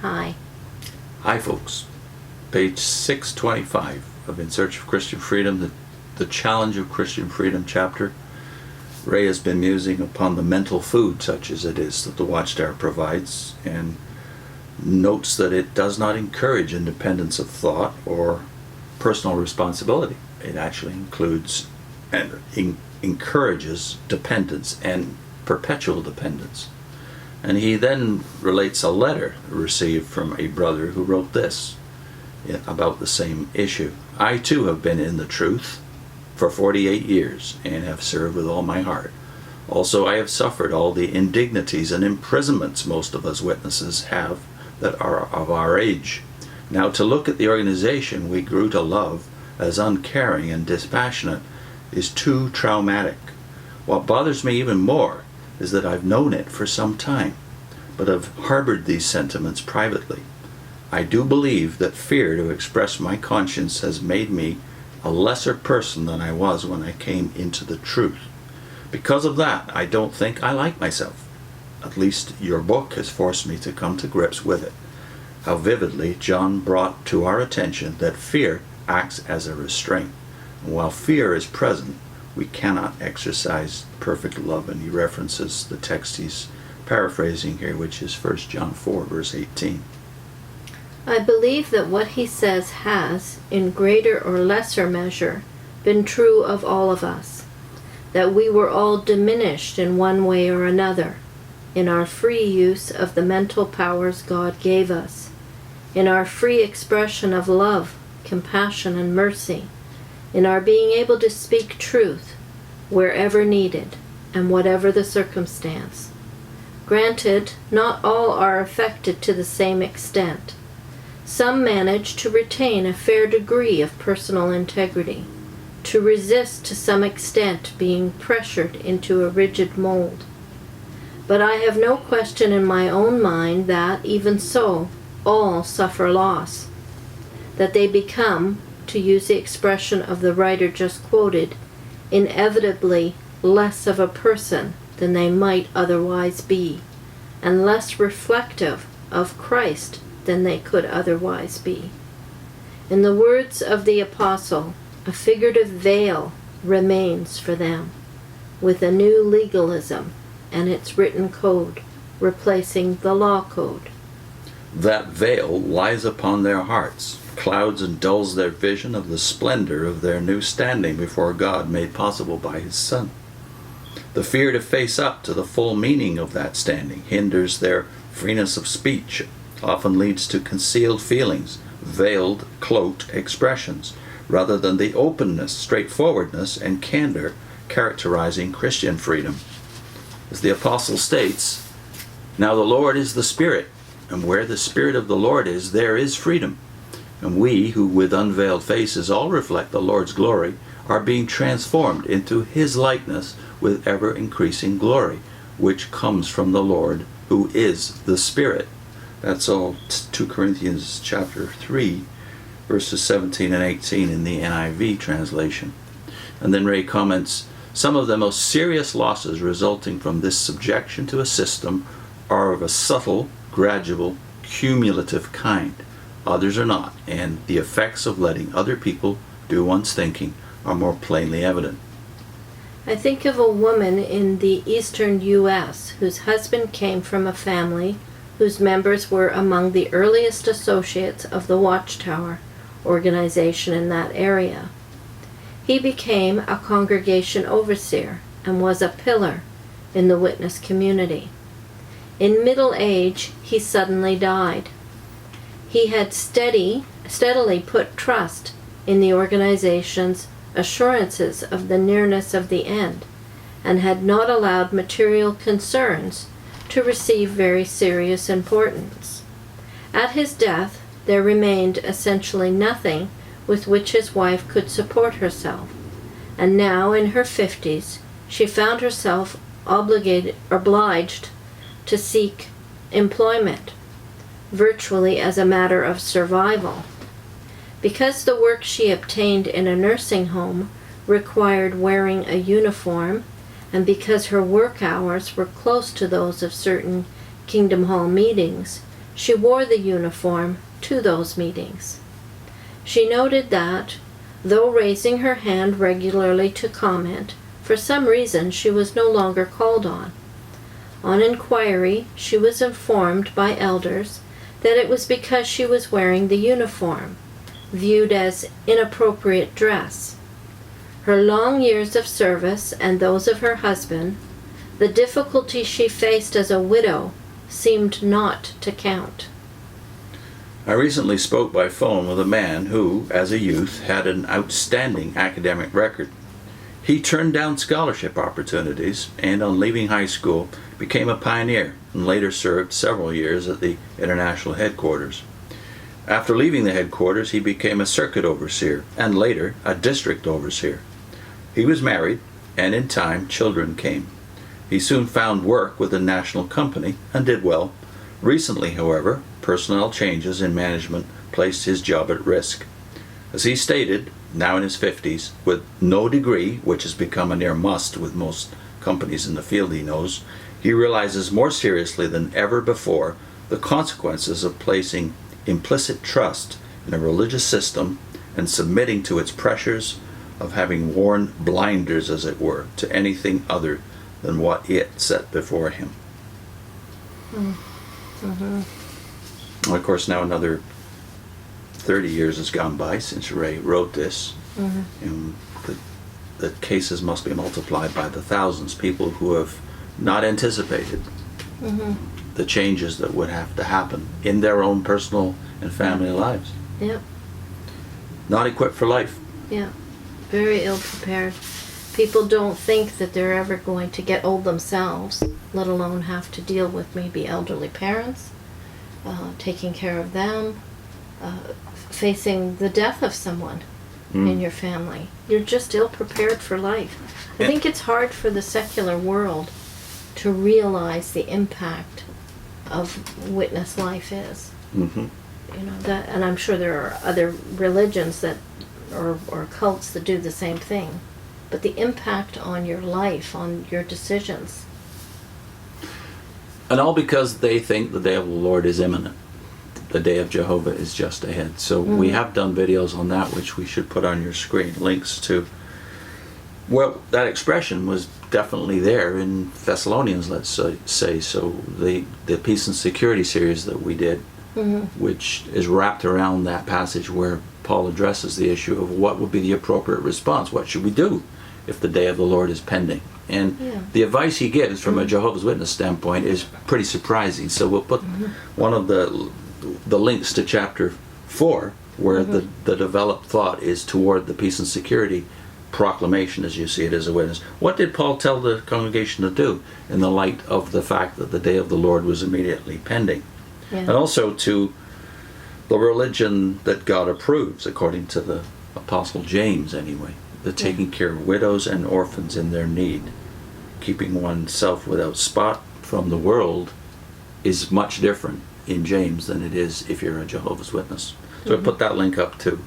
Hi. Hi folks. Page 625 of In Search of Christian Freedom, the Challenge of Christian Freedom chapter. Ray has been musing upon the mental food, such as it is, that the Watchtower provides, and notes that it does not encourage independence of thought or personal responsibility. It actually includes and encourages dependence and perpetual dependence. And he then relates a letter received from a brother who wrote this about the same issue. I too have been in the truth for 48 years and have served with all my heart. Also I have suffered all the indignities and imprisonments most of us witnesses have that are of our age. Now to look at the organization we grew to love as uncaring and dispassionate is too traumatic. What bothers me even more is that I've known it for some time, but have harbored these sentiments privately. I do believe that fear to express my conscience has made me a lesser person than I was when I came into the truth. Because of that, I don't think I like myself. At least your book has forced me to come to grips with it. How vividly John brought to our attention that fear acts as a restraint. And while fear is present, we cannot exercise perfect love. And he references the text he's paraphrasing here, which is 1 John 4, verse 18. I believe that what he says has, in greater or lesser measure, been true of all of us, that we were all diminished in one way or another, in our free use of the mental powers God gave us, in our free expression of love, compassion, and mercy, in our being able to speak truth wherever needed and whatever the circumstance. Granted, not all are affected to the same extent. Some manage to retain a fair degree of personal integrity, to resist to some extent being pressured into a rigid mold. But I have no question in my own mind that, even so, all suffer loss, that they become, to use the expression of the writer just quoted, inevitably less of a person than they might otherwise be, and less reflective of Christ than they could otherwise be. In the words of the apostle, a figurative veil remains for them, with a new legalism and its written code replacing the law code. That veil lies upon their hearts, clouds and dulls their vision of the splendor of their new standing before God made possible by His Son. The fear to face up to the full meaning of that standing hinders their freeness of speech, often leads to concealed feelings, veiled, cloaked expressions, rather than the openness, straightforwardness, and candor characterizing Christian freedom. As the apostle states, now the Lord is the Spirit, and where the Spirit of the Lord is, there is freedom. And we, who with unveiled faces all reflect the Lord's glory, are being transformed into His likeness with ever-increasing glory, which comes from the Lord, who is the Spirit. That's all 2 Corinthians chapter 3, verses 17 and 18 in the NIV translation. And then Ray comments, some of the most serious losses resulting from this subjection to a system are of a subtle, gradual, cumulative kind. Others are not, and the effects of letting other people do one's thinking are more plainly evident. I think of a woman in the eastern U.S. whose husband came from a family whose members were among the earliest associates of the Watchtower organization in that area. He became a congregation overseer and was a pillar in the witness community. In middle age, he suddenly died. He had steadily put trust in the organization's assurances of the nearness of the end, and had not allowed material concerns to receive very serious importance. At his death, there remained essentially nothing with which his wife could support herself, and now in her 50s, she found herself obliged to seek employment, virtually as a matter of survival. Because the work she obtained in a nursing home required wearing a uniform, and because her work hours were close to those of certain Kingdom Hall meetings, she wore the uniform to those meetings. She noted that, though raising her hand regularly to comment, for some reason she was no longer called on. On inquiry, she was informed by elders that it was because she was wearing the uniform, viewed as inappropriate dress. Her long years of service and those of her husband, the difficulties she faced as a widow, seemed not to count. I recently spoke by phone with a man who, as a youth, had an outstanding academic record. He turned down scholarship opportunities and, on leaving high school, became a pioneer and later served several years at the international headquarters. After leaving the headquarters, he became a circuit overseer and later a district overseer. He was married, and in time children came. He soon found work with a national company and did well. Recently, however, personnel changes in management placed his job at risk. As he stated, now in his 50s, with no degree, which has become a near must with most companies in the field he knows, he realizes more seriously than ever before the consequences of placing implicit trust in a religious system and submitting to its pressures, of having worn blinders, as it were, to anything other than what it set before him. Well, of course, now another 30 years has gone by since Ray wrote this, and the cases must be multiplied by the thousands, people who have not anticipated the changes that would have to happen in their own personal and family lives. Yep. Not equipped for life. Yeah. Very ill prepared. People don't think that they're ever going to get old themselves, let alone have to deal with maybe elderly parents, taking care of them, facing the death of someone in your family. You're just ill prepared for life. I think it's hard for the secular world to realize the impact of witness life is. You know that, and I'm sure there are other religions that, or cults that do the same thing. But the impact on your life, on your decisions. And all because they think the day of the Lord is imminent. The day of Jehovah is just ahead. So we have done videos on that, which we should put on your screen. Links to, well, that expression was definitely there in Thessalonians, let's say. So the Peace and Security series that we did, which is wrapped around that passage where Paul addresses the issue of what would be the appropriate response. What should we do if the day of the Lord is pending? And the advice he gives from a Jehovah's Witness standpoint is pretty surprising. So we'll put one of the links to chapter 4, where the developed thought is toward the peace and security proclamation, as you see it as a witness. What did Paul tell the congregation to do in the light of the fact that the day of the Lord was immediately pending? And also to the religion that God approves, according to the Apostle James anyway, the taking care of widows and orphans in their need. Keeping oneself without spot from the world is much different in James than it is if you're a Jehovah's Witness. So I put that link up too.